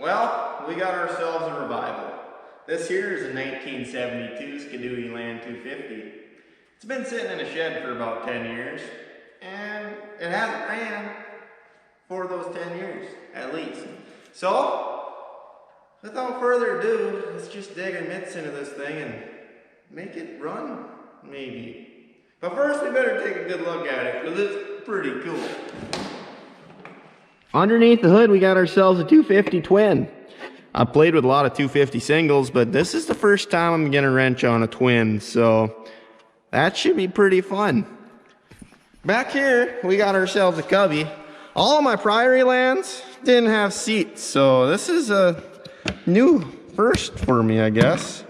Well, we got ourselves a revival. This here is a 1972 Skidoo Elan 250. It's been sitting in a shed for about 10 years, and it hasn't ran for those 10 years, at least. So, without further ado, let's just dig our mitts into this thing and make it run, maybe. But first, we better take a good look at it, because it's pretty cool. Underneath the hood, we got ourselves a 250 twin. I've played with a lot of 250 singles, but this is the first time I'm getting a wrench on a twin, so that should be pretty fun. Back here, we got ourselves a cubby. All of my prior Elans didn't have seats, so this is a new first for me, I guess.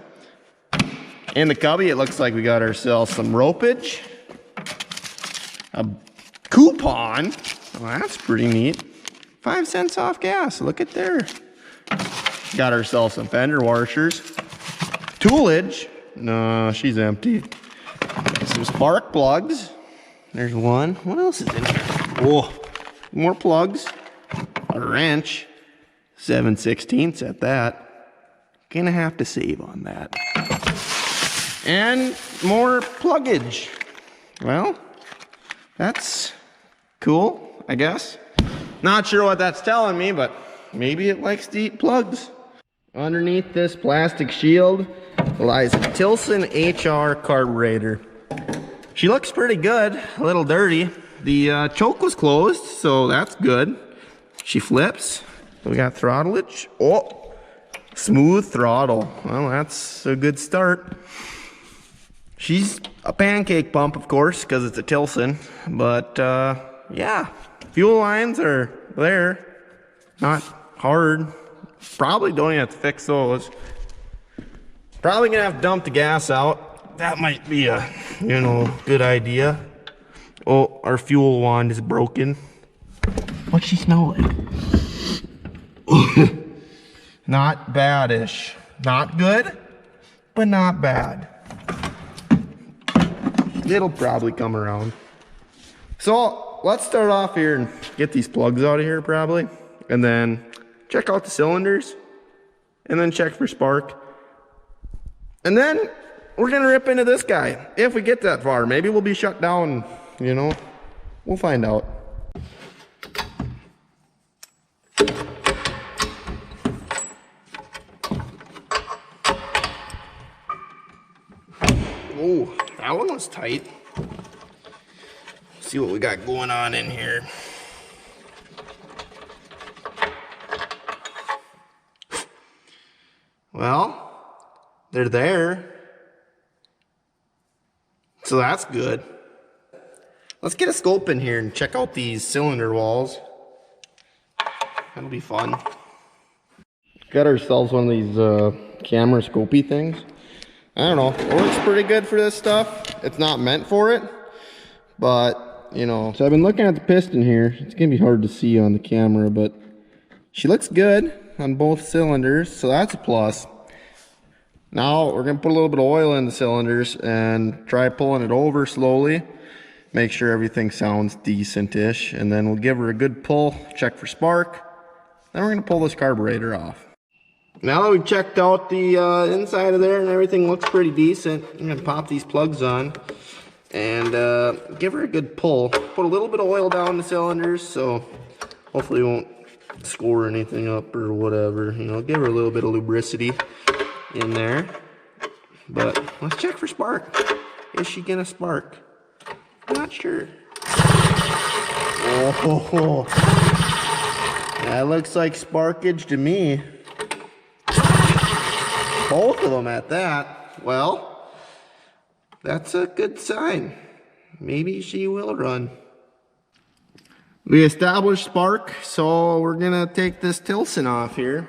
In the cubby, it looks like we got ourselves some ropage, a coupon. Well, that's pretty neat. 5 cents off gas, look at there. Got ourselves some fender washers. Toolage, no, she's empty. Some spark plugs. There's one. What else is in here? Oh, more plugs. A wrench. 7/16 at that. Gonna have to save on that. And more pluggage. Well, that's cool, I guess. Not sure what that's telling me, but maybe it likes to eat plugs. Underneath this plastic shield lies a Tilson HR carburetor. She looks pretty good, a little dirty. The choke was closed, so that's good. She flips. We got throttlage. Oh, smooth throttle. Well, that's a good start. She's a pancake pump, of course, because it's a Tilson. But yeah, fuel lines are there. Not hard. Probably don't even have to fix those. Probably gonna have to dump the gas out. That might be a, good idea. Oh, our fuel wand is broken. What's she smell like? Not badish. Not good, but not bad. It'll probably come around. So let's start off here and get these plugs out of here probably. And then check out the cylinders. And then check for spark. And then we're gonna rip into this guy. If we get that far. Maybe we'll be shut down, We'll find out. Oh, that one was tight. See what we got going on in here. Well, they're there. So that's good. Let's get a scope in here and check out these cylinder walls. That'll be fun. Got ourselves one of these camera scopey things. I don't know, it works pretty good for this stuff. It's not meant for it, but so I've been looking at the piston here. It's gonna be hard to see on the camera, but she looks good on both cylinders, so that's a plus. Now we're gonna put a little bit of oil in the cylinders and try pulling it over slowly. Make sure everything sounds decent-ish, and then we'll give her a good pull, check for spark. Then we're gonna pull this carburetor off. Now that we've checked out the inside of there and everything looks pretty decent, I'm gonna pop these plugs on and give her a good pull. Put a little bit of oil down the cylinders, so hopefully it won't score anything up or whatever. Give her a little bit of lubricity in there. But let's check for spark. Is she gonna spark? I'm not sure. Oh, that looks like sparkage to me. Both of them at that. Well, that's a good sign. Maybe she will run. We established spark, so we're gonna take this Tilson off here.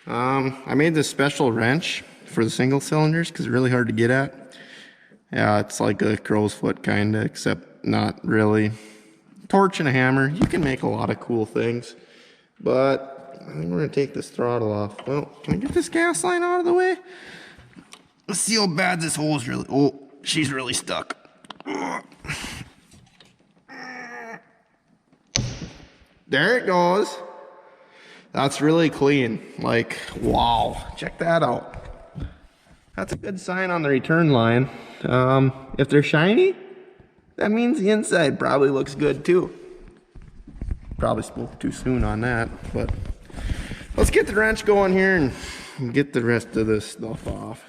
I made this special wrench for the single cylinders because it's really hard to get at. Yeah, it's like a crow's foot kinda, except not really. Torch and a hammer, you can make a lot of cool things. But I think we're gonna take this throttle off. Well, can I get this gas line out of the way? Let's see how bad this hole is really. Oh, she's really stuck. There it goes. That's really clean. Like, wow, check that out. That's a good sign on the return line. If they're shiny, that means the inside probably looks good too. Probably spoke too soon on that, but let's get the wrench going here and get the rest of this stuff off.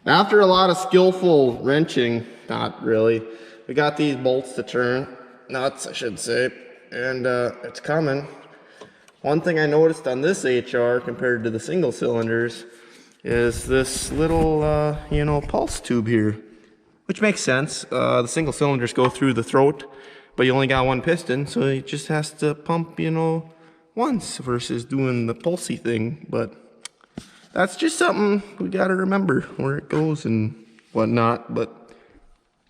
After a lot of skillful wrenching, not really, we got these bolts to turn, nuts I should say, and it's coming. One thing I noticed on this HR compared to the single cylinders is this little, pulse tube here, which makes sense. The single cylinders go through the throat, but you only got one piston, so it just has to pump, once versus doing the pulsey thing. But that's just something we got to remember where it goes and whatnot, but it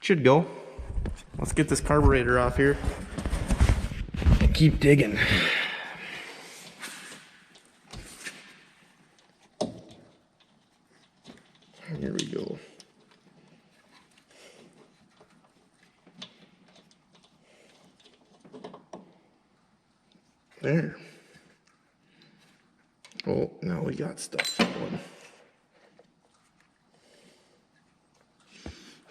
should go. Let's get this carburetor off here and keep digging. Here we go. There. Oh, now we got stuff going.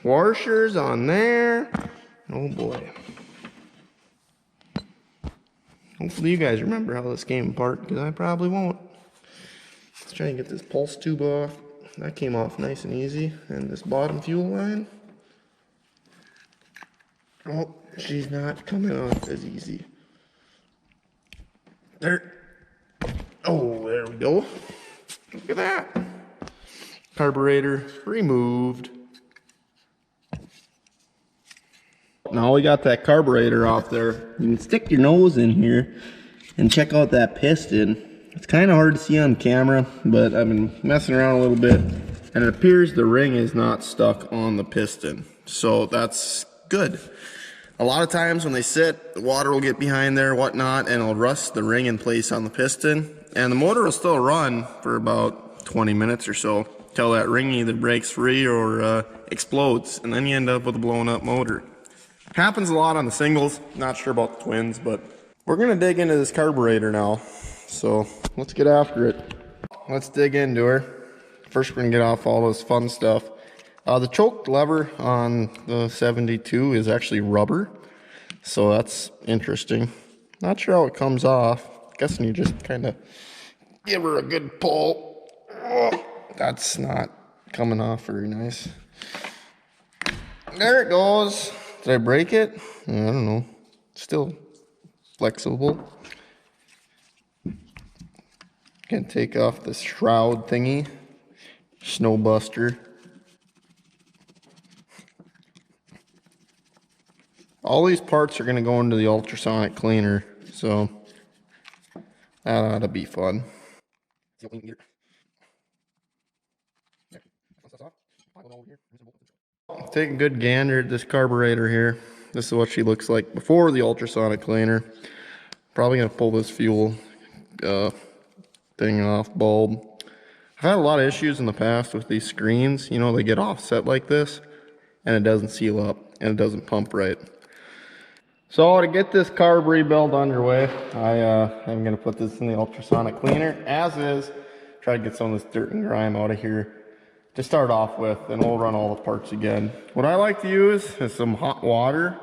Washers on there. Oh boy. Hopefully you guys remember how this came apart, because I probably won't. Let's try and get this pulse tube off. That came off nice and easy. And this bottom fuel line. Oh, she's not coming off as easy. There. Oh, there we go. Look at that. Carburetor removed. Now we got that carburetor off there. You can stick your nose in here and check out that piston. It's kind of hard to see on camera, but I've been messing around a little bit, and it appears the ring is not stuck on the piston. So that's good. A lot of times when they sit, the water will get behind there, whatnot, and it'll rust the ring in place on the piston. And the motor will still run for about 20 minutes or so, till that ring either breaks free or explodes, and then you end up with a blown up motor. Happens a lot on the singles, not sure about the twins, but we're gonna dig into this carburetor now. So let's get after it. Let's dig into her. First we're gonna get off all this fun stuff. The choke lever on the 72 is actually rubber, so that's interesting. Not sure how it comes off. Guessing you just kind of give her a good pull. Oh, that's not coming off very nice. There it goes. Did I break it? I don't know. Still flexible. Gonna take off this shroud thingy. Snow buster. All these parts are gonna go into the ultrasonic cleaner, so that ought to be fun. Take a good gander at this carburetor here. This is what she looks like before the ultrasonic cleaner. Probably gonna pull this fuel thing off, bulb. I've had a lot of issues in the past with these screens. They get offset like this, and it doesn't seal up, and it doesn't pump right. So to get this carb rebuild underway, I'm gonna put this in the ultrasonic cleaner as is. Try to get some of this dirt and grime out of here to start off with, and we'll run all the parts again. What I like to use is some hot water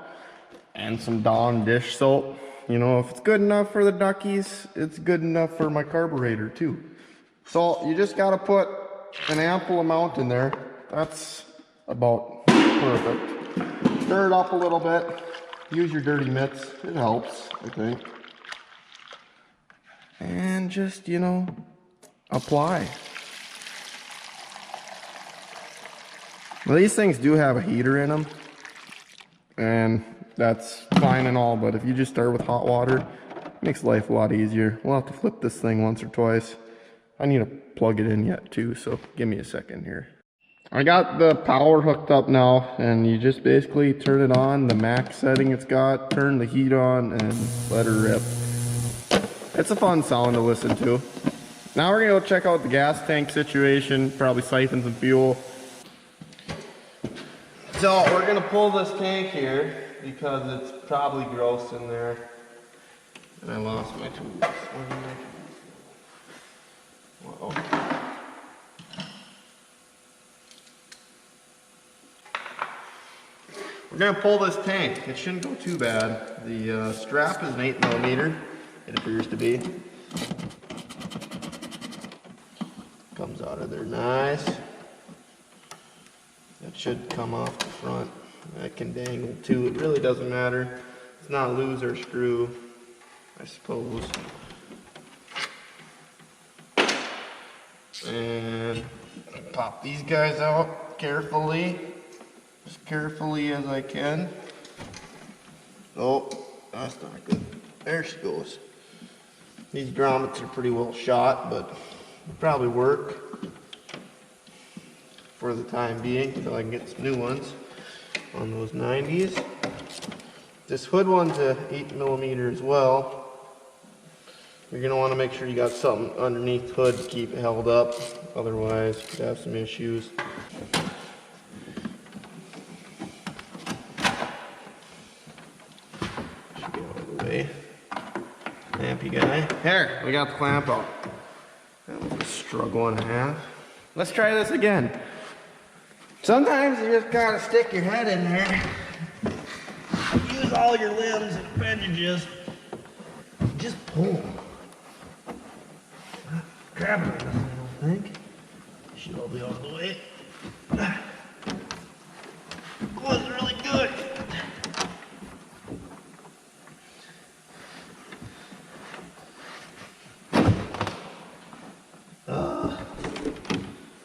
and some Dawn dish soap. If it's good enough for the duckies, it's good enough for my carburetor too. So you just gotta put an ample amount in there. That's about perfect. Stir it up a little bit. Use your dirty mitts. It helps, I think. And just, apply. Well, these things do have a heater in them, and that's fine and all, but if you just start with hot water, it makes life a lot easier. We'll have to flip this thing once or twice. I need to plug it in yet too, so give me a second here. I got the power hooked up now, and you just basically turn it on, the max setting it's got, turn the heat on, and let her rip. It's a fun sound to listen to. Now we're gonna go check out the gas tank situation, probably siphon some fuel. So we're gonna pull this tank here because it's probably gross in there. And I lost my tools. Uh-oh. We're gonna pull this tank. It shouldn't go too bad. The strap is an 8mm, it appears to be. Comes out of there nice. That should come off the front. That can dangle too. It really doesn't matter. It's not loose or screw, I suppose. And pop these guys out carefully. As carefully as I can. Oh, that's not good. There she goes. These grommets are pretty well shot, but they'll probably work for the time being until I can get some new ones on those 90s. This hood one's a 8mm as well. You're going to want to make sure you got something underneath the hood to keep it held up. Otherwise, you could have some issues. Should get out of the way. Clampy guy. There, we got the clamp out. That was a struggle and a half. Let's try this again. Sometimes you just gotta stick your head in there. Use all your limbs and appendages. Just pull. Grab it, I don't think. Should all be out of the way. Was really good.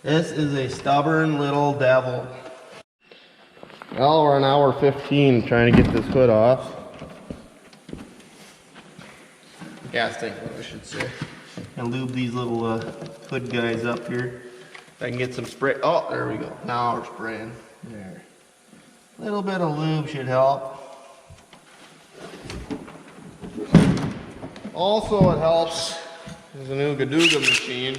This is a stubborn little devil. Well, we're an hour 15 trying to get this hood off. Gas tank, I should say. And lube these little hood guys up here. If I can get some spray. Oh, there we go. Now we're spraying. There. A little bit of lube should help. Also, it helps. There's a new Gadooga machine.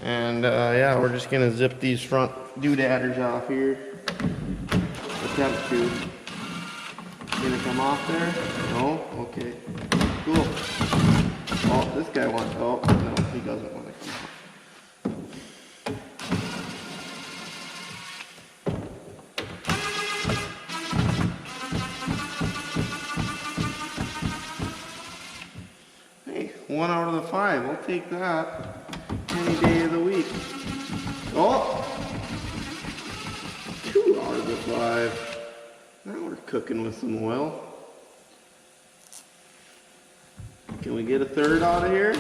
And yeah, we're just gonna zip these front doodadders off here. Attempt to. Gonna come off there? No? Okay. Cool. Oh, this guy wants. Oh, no, he doesn't want to come off. Hey, 1 out of the 5. I'll take that. Any day of the week. Oh! 2 out of the 5. Now we're cooking with some oil. Can we get a 3rd out of here?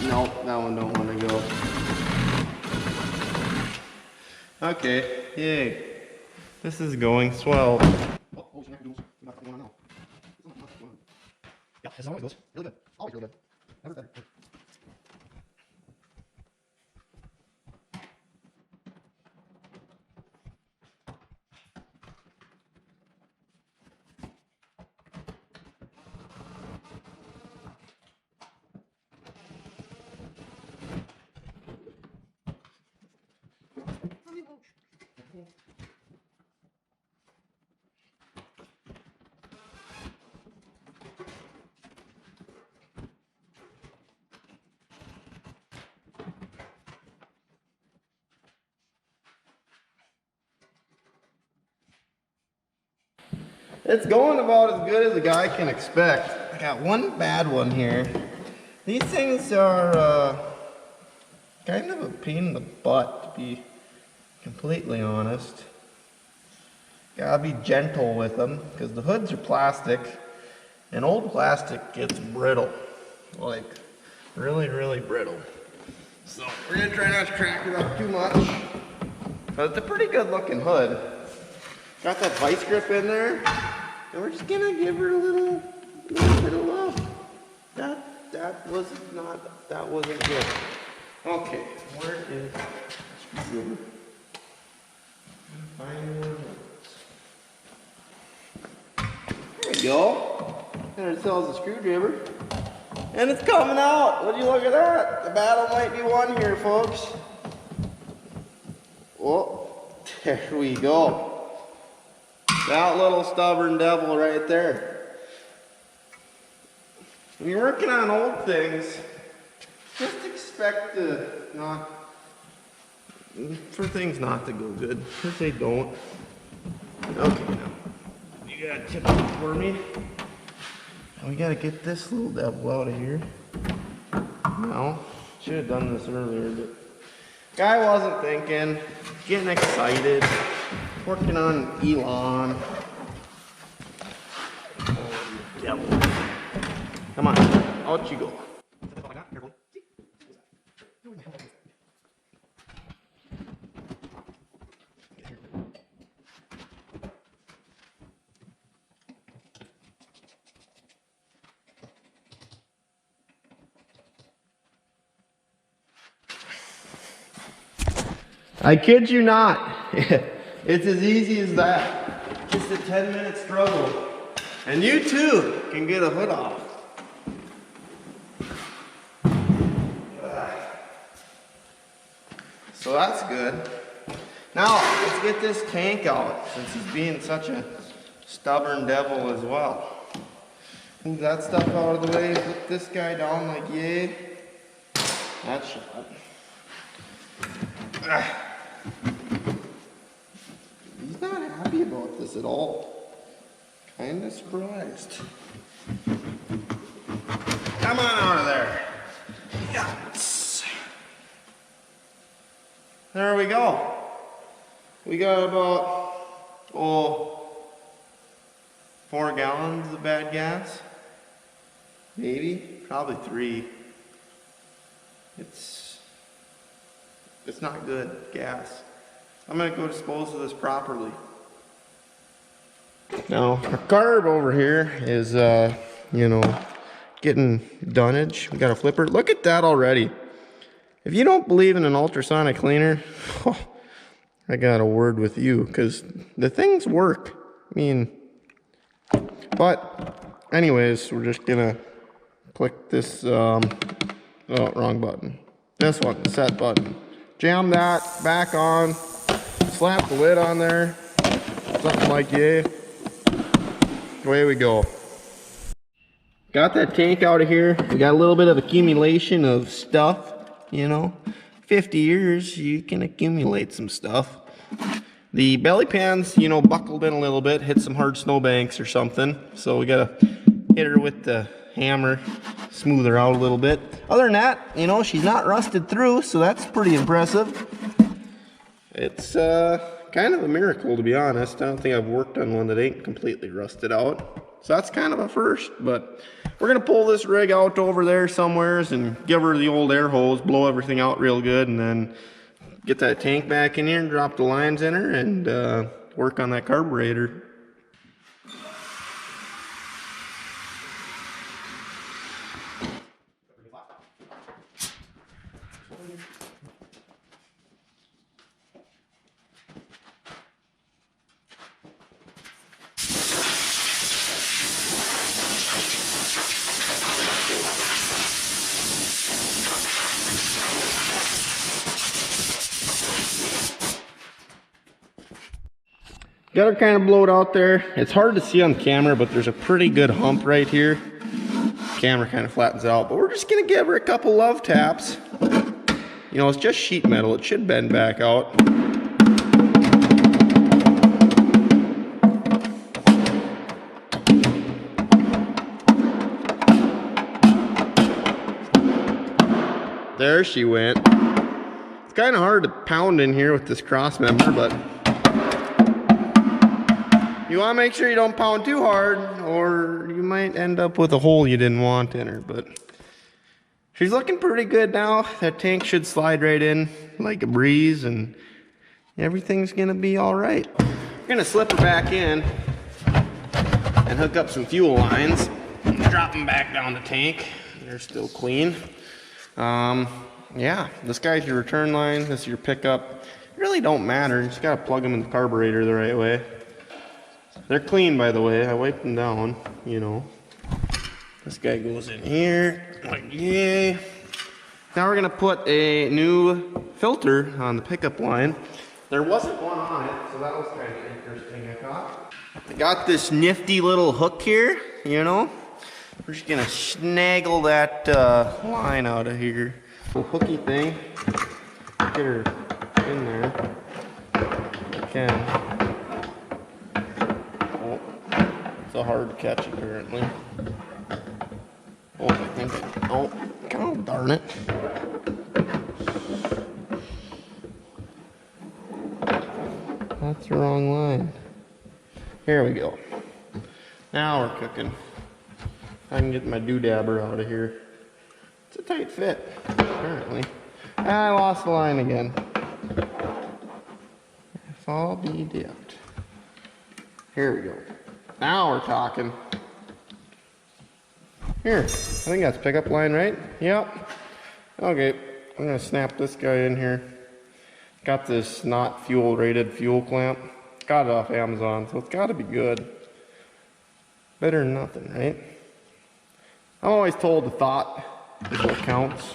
Nope, that one don't want to go. Okay, yay. This is going swell. Oh, yeah, this always goes really good. Always really good. Never better. It's going about as good as a guy can expect. I got one bad one here. These things are kind of a pain in the butt, to be completely honest. Gotta be gentle with them, because the hoods are plastic, and old plastic gets brittle. Like, really, really brittle. So, we're gonna try not to crack it up too much. But it's a pretty good looking hood. Got that vice grip in there. And we're just gonna give her a little bit of love. That wasn't good. Okay, where is the screwdriver? Find one. There we go. Got ourselves a screwdriver. And it's coming out. Would you look at that? The battle might be won here, folks. Oh, there we go. That little stubborn devil right there. When you're working on old things, Just expect for things not to go good, because they don't. Okay, now, you gotta tip it for me. We gotta get this little devil out of here. No, should have done this earlier, but guy wasn't thinking, getting excited, working on Elan. Oh, devil. Come on, out you go. I kid you not. It's as easy as that. Just a 10-minute struggle. And you too can get a hood off. So that's good. Now, let's get this tank out, since he's being such a stubborn devil as well. Move that stuff out of the way, put this guy down like yay. That's shot. He's not happy about this at all. Kinda surprised. Come on out of there. Yes. There we go. We got about 4 gallons of bad gas. Maybe, probably 3. It's not good gas. I'm gonna go dispose of this properly. Now, our carb over here is, getting dunnage. We got a flipper. Look at that already. If you don't believe in an ultrasonic cleaner, I got a word with you, because the things work. I mean, but anyways, we're just gonna click this, oh, wrong button. This one, the set button. Jam that back on, slap the lid on there, something like yay. Away we go. Got that tank out of here. We got a little bit of accumulation of stuff, 50 years, you can accumulate some stuff. The belly pan's, buckled in a little bit, hit some hard snowbanks or something. So we gotta hit her with the hammer, smooth her out a little bit. Other than that, she's not rusted through, so that's pretty impressive. It's kind of a miracle, to be honest. I don't think I've worked on one that ain't completely rusted out. So that's kind of a first, but we're gonna pull this rig out over there somewheres and give her the old air hose, blow everything out real good, and then get that tank back in here and drop the lines in her and work on that carburetor. Got her kind of blowed out there. It's hard to see on camera, but there's a pretty good hump right here. Camera kind of flattens it out, but we're just gonna give her a couple love taps. It's just sheet metal. It should bend back out. There she went. It's kind of hard to pound in here with this cross member, but you want to make sure you don't pound too hard, or you might end up with a hole you didn't want in her. But she's looking pretty good now. That tank should slide right in like a breeze, and everything's gonna be all right. We're gonna slip her back in and hook up some fuel lines. Drop them back down the tank. They're still clean. Yeah, this guy's your return line. This is your pickup. It really don't matter. You just gotta plug them in the carburetor the right way. They're clean, by the way. I wiped them down, This guy goes in here, like yay. Now we're gonna put a new filter on the pickup line. There wasn't one on it, so that was kind of interesting, I thought. I got this nifty little hook here, We're just gonna snaggle that line out of here. Little hooky thing. Get her in there. I can. Oh, it's a hard catch apparently. Oh, I think. Oh, God darn it. That's the wrong line. Here we go. Now we're cooking. I can get my doodabber out of here. It's a tight fit, apparently. I lost the line again. If I'll be dipped. Here we go. Now we're talking. Here, I think that's pickup line, right? Yep. Okay, I'm gonna snap this guy in here. Got this not fuel rated fuel clamp. Got it off Amazon, so it's gotta be good. Better than nothing, right? I'm always told the thought is what counts.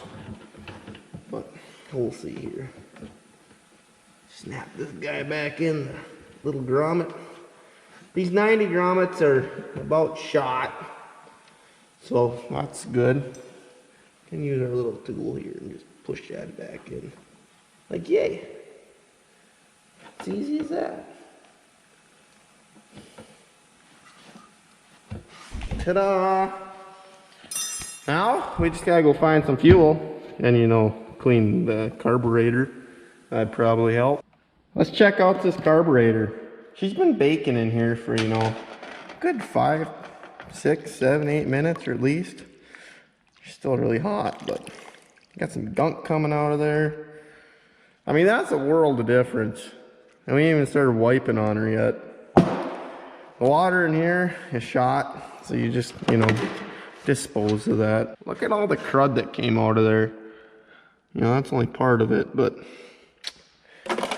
But we'll see here. Snap this guy back in the little grommet. These 90 grommets are about shot. So that's good. Can use our little tool here and just push that back in. Like yay. It's easy as that. Ta-da! Now we just gotta go find some fuel and, you know, clean the carburetor. That'd probably help. Let's check out this carburetor. She's been baking in here for, you know, good 5, 6, 7, 8 minutes or at least. She's still really hot, but got some gunk coming out of there. I mean, that's a world of difference. And we ain't even started wiping on her yet. The water in here is shot, so you just, you know, dispose of that. Look at all the crud that came out of there. You know, that's only part of it, but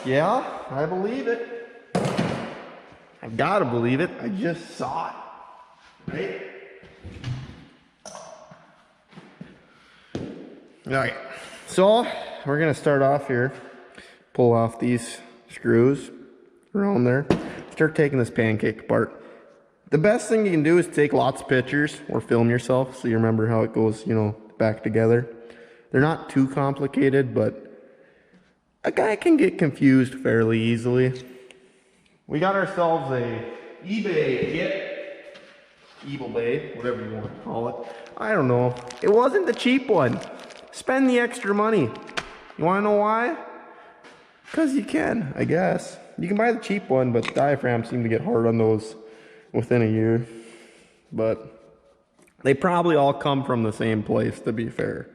yeah, I believe it. I've got to believe it. I just saw it. Right? Alright, so we're going to start off here. Pull off these screws around there. Start taking this pancake apart. The best thing you can do is take lots of pictures or film yourself so you remember how it goes, you know, back together. They're not too complicated, but a guy can get confused fairly easily. We got ourselves a eBay kit. eBay, whatever you want to call it. I don't know. It wasn't the cheap one. Spend the extra money. You want to know why? Because you can, I guess. You can buy the cheap one, but diaphragms seem to get hard on those within a year. But they probably all come from the same place, to be fair.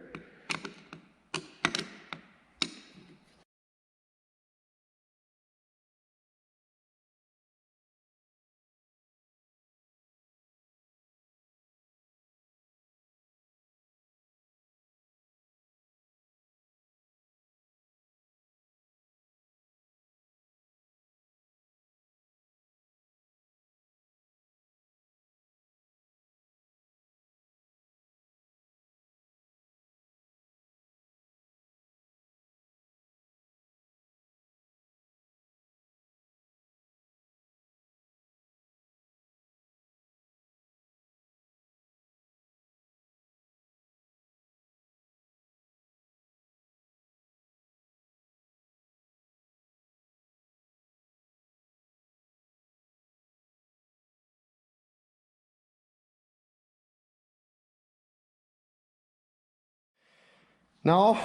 Now,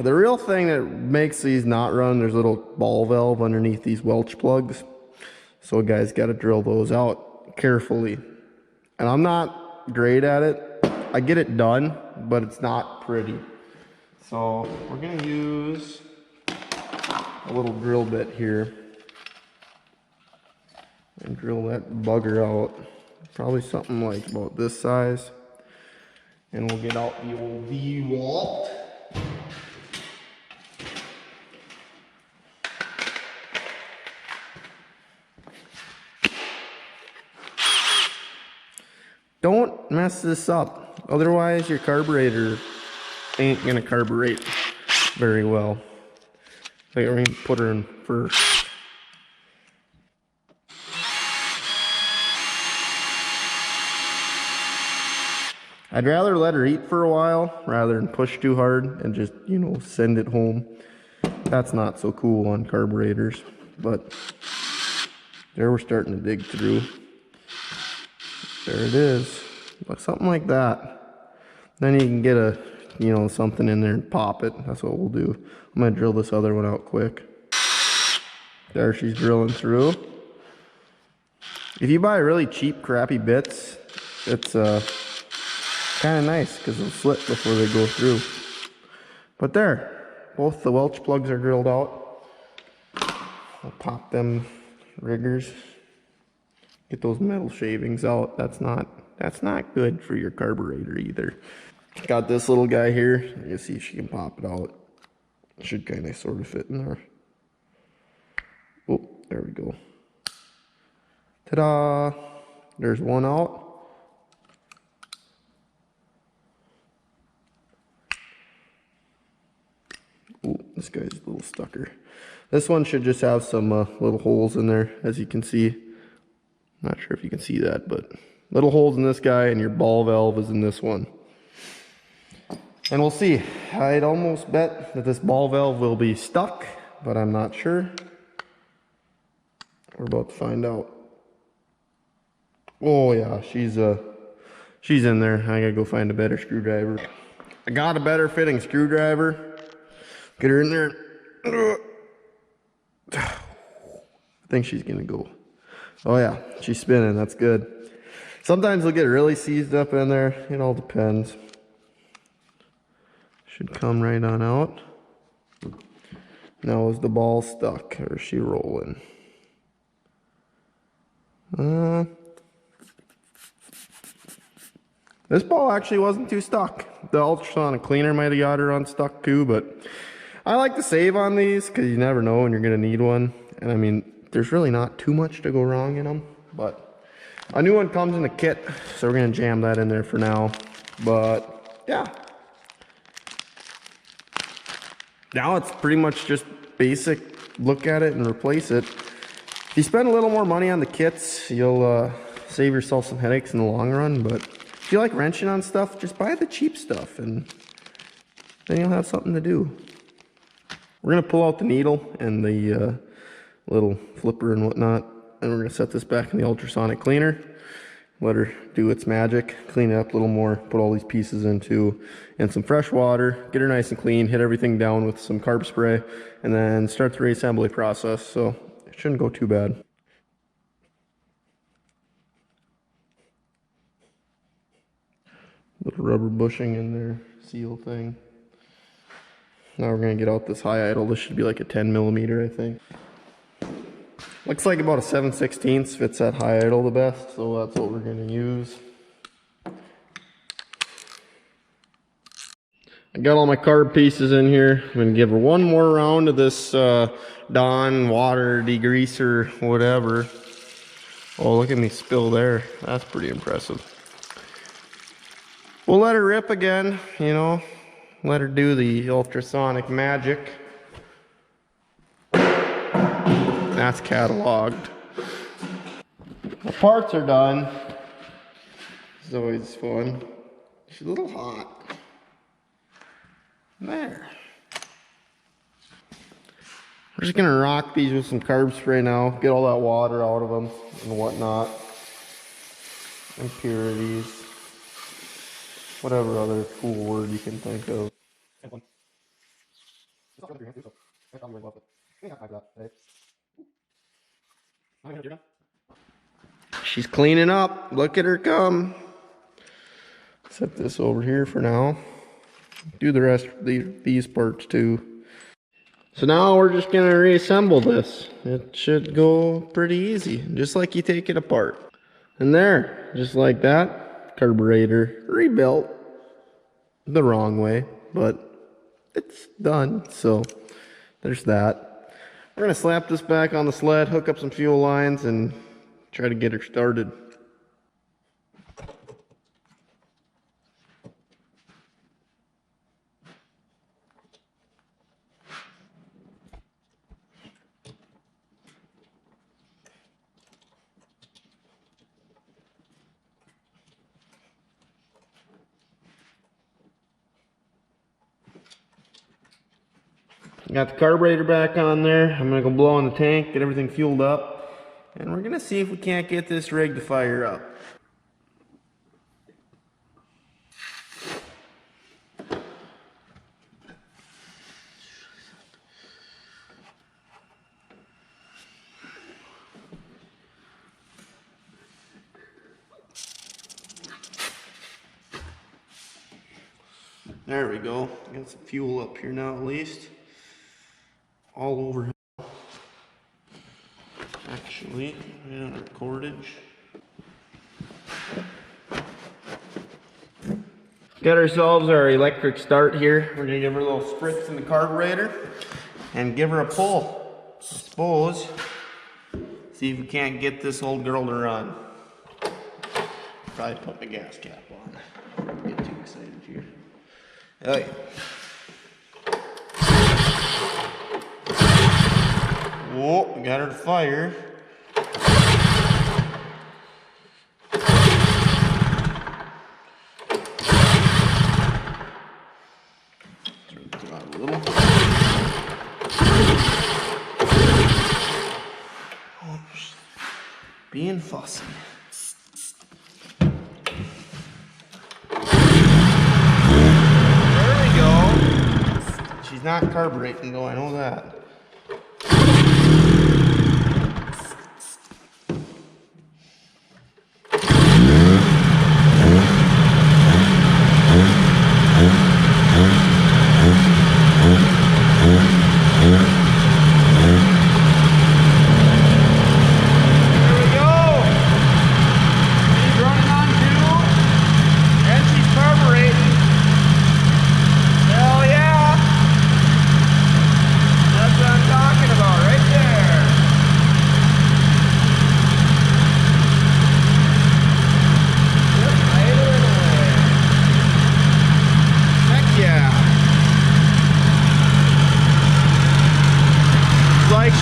the real thing that makes these not run, there's a little ball valve underneath these Welch plugs. So guys got to drill those out carefully. And I'm not great at it. I get it done, but it's not pretty. So we're going to use a little drill bit here and drill that bugger out. Probably something like about this size. And we'll get out the old V-walt. Don't mess this up, otherwise your carburetor ain't gonna carburate very well. So we're gonna put her in first. I'd rather let her eat for a while rather than push too hard and just, you know, send it home. That's not so cool on carburetors, but there we're starting to dig through. There it is. Something like that. Then you can get a, you know, something in there and pop it. That's what we'll do. I'm gonna drill this other one out quick. There, she's drilling through. If you buy really cheap, crappy bits, it's kind of nice because they'll slip before they go through. But there, both the Welch plugs are drilled out. I'll pop them riggers. Get those metal shavings out. That's not good for your carburetor either. Got this little guy here. You can see she can pop it out. It should kind of sort of fit in there. Oh, there we go. Ta-da! There's one out. Oh, this guy's a little stucker. This one should just have some little holes in there, as you can see. Not sure if you can see that, but little holes in this guy, and your ball valve is in this one. And we'll see. I'd almost bet that this ball valve will be stuck, but I'm not sure. We're about to find out. Oh yeah, she's in there. I gotta go find a better screwdriver. I got a better fitting screwdriver. Get her in there. I think she's gonna go. Oh yeah, she's spinning. That's good. Sometimes they'll get really seized up in there. It all depends. Should come right on out. Now is the ball stuck or is she rolling? This ball actually wasn't too stuck. The ultrasonic cleaner might have got her unstuck too, but I like to save on these because you never know when you're going to need one. And I mean, there's really not too much to go wrong in them, but a new one comes in the kit, so we're going to jam that in there for now. But yeah. Now it's pretty much just basic look at it and replace it. If you spend a little more money on the kits, you'll save yourself some headaches in the long run. But if you like wrenching on stuff, just buy the cheap stuff and then you'll have something to do. We're going to pull out the needle and the little flipper and whatnot, and we're going to set this back in the ultrasonic cleaner. Let her do its magic, clean it up a little more, put all these pieces into and some fresh water, get her nice and clean, hit everything down with some carb spray, and then start the reassembly process. So it shouldn't go too bad. Little rubber bushing in there, seal thing. Now we're going to get out this high idle. This should be like a 10 millimeter, I think. Looks like about a 7/16 fits that high idle the best, so that's what we're going to use. I got all my carb pieces in here. I'm going to give her one more round of this Dawn water degreaser, whatever. Oh, look at me spill there. That's pretty impressive. We'll let her rip again, you know. Let her do the ultrasonic magic. That's cataloged. The parts are done. It's always fun. She's a little hot. There. We're just gonna rock these with some carb spray now. Get all that water out of them and whatnot. Impurities. Whatever other cool word you can think of. She's cleaning up. Look at her come. Set this over here for now. Do the rest of these parts too. So now we're just going to reassemble this. It should go pretty easy, just like you take it apart. And there, just like that, carburetor rebuilt the wrong way, but it's done. So there's that. We're going to slap this back on the sled, hook up some fuel lines, and try to get her started. Got the carburetor back on there. I'm gonna go blow on the tank, get everything fueled up, and we're gonna see if we can't get this rig to fire up. There we go. Got some fuel up here now at least. All over. Actually, and our cordage. Got ourselves our electric start here. We're gonna give her a little spritz in the carburetor and give her a pull. I suppose. See if we can't get this old girl to run. Probably put my gas cap on. Don't get too excited here. Oh yeah. Whoa, we got her to fire. Turn the throttle a little. Oh, being fussy. She's not carbureting though, I know that.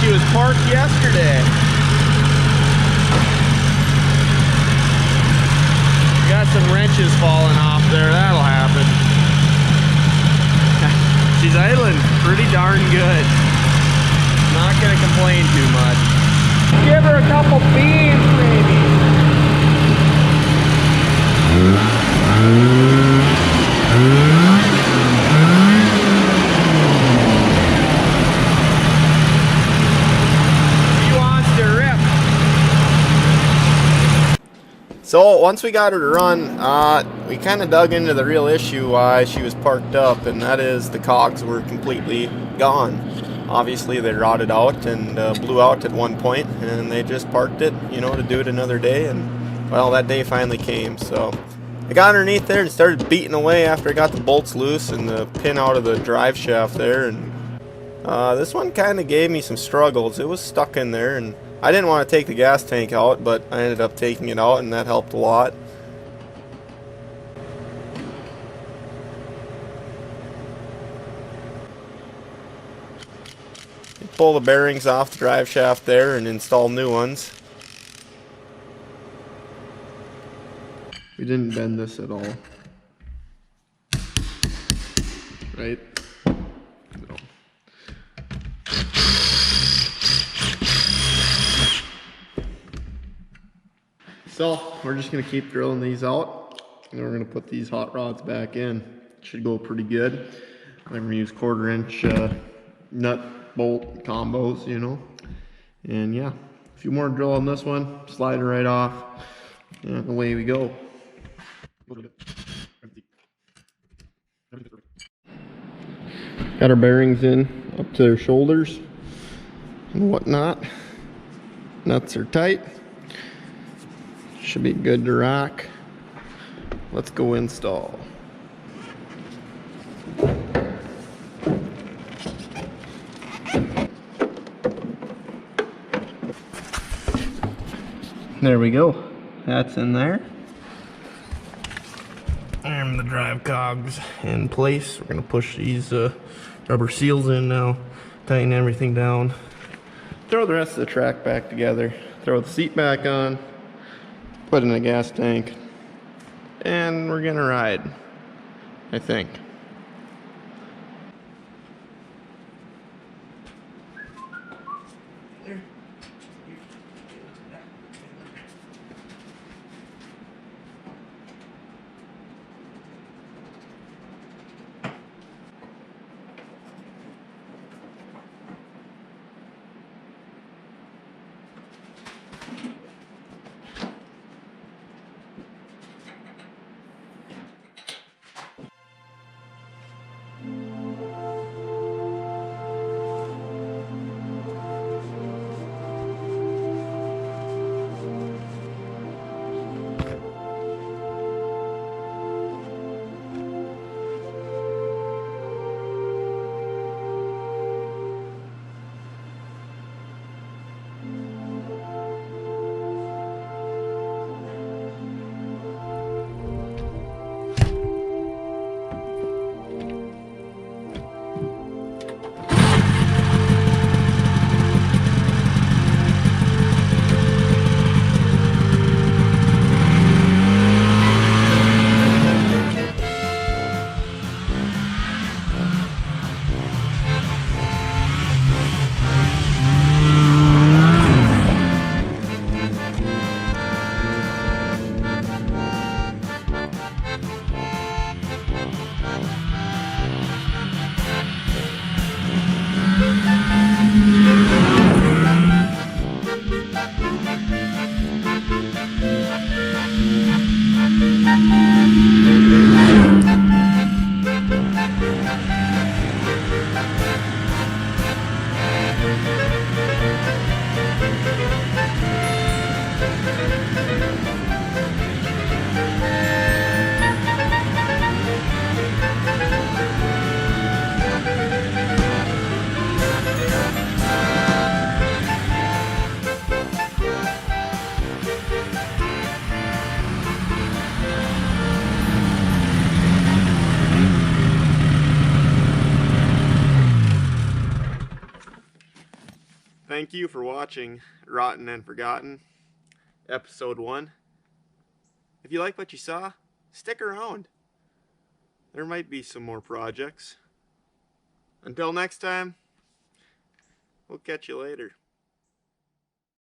She was parked yesterday. Got some wrenches falling off there, that'll happen. She's idling pretty darn good. Not gonna complain too much. Give her a couple beans maybe. So once we got her to run, we kind of dug into the real issue why she was parked up, and that is the cogs were completely gone. Obviously they rotted out and blew out at one point, and they just parked it, you know, to do it another day, and well, that day finally came. So I got underneath there and started beating away after I got the bolts loose and the pin out of the drive shaft there, and this one kind of gave me some struggles. It was stuck in there, and I didn't want to take the gas tank out, but I ended up taking it out, and that helped a lot. Pull the bearings off the drive shaft there and install new ones. We didn't bend this at all. Right? No. So we're just going to keep drilling these out, and we're going to put these hot rods back in. Should go pretty good. I'm going to use 1/4 inch nut bolt combos, you know. And yeah, a few more drill on this one, slide it right off, and away we go. Got our bearings in up to their shoulders and whatnot. Nuts are tight. Should be good to rock. Let's go install. There we go. That's in there. And the drive cogs in place. We're gonna push these rubber seals in now, tighten everything down, throw the rest of the track back together, throw the seat back on, put in a gas tank, and we're gonna ride, I think. thank you for watching Rotten and Forgotten, Episode 1. If you like what you saw, stick around. There might be some more projects. Until next time, we'll catch you later.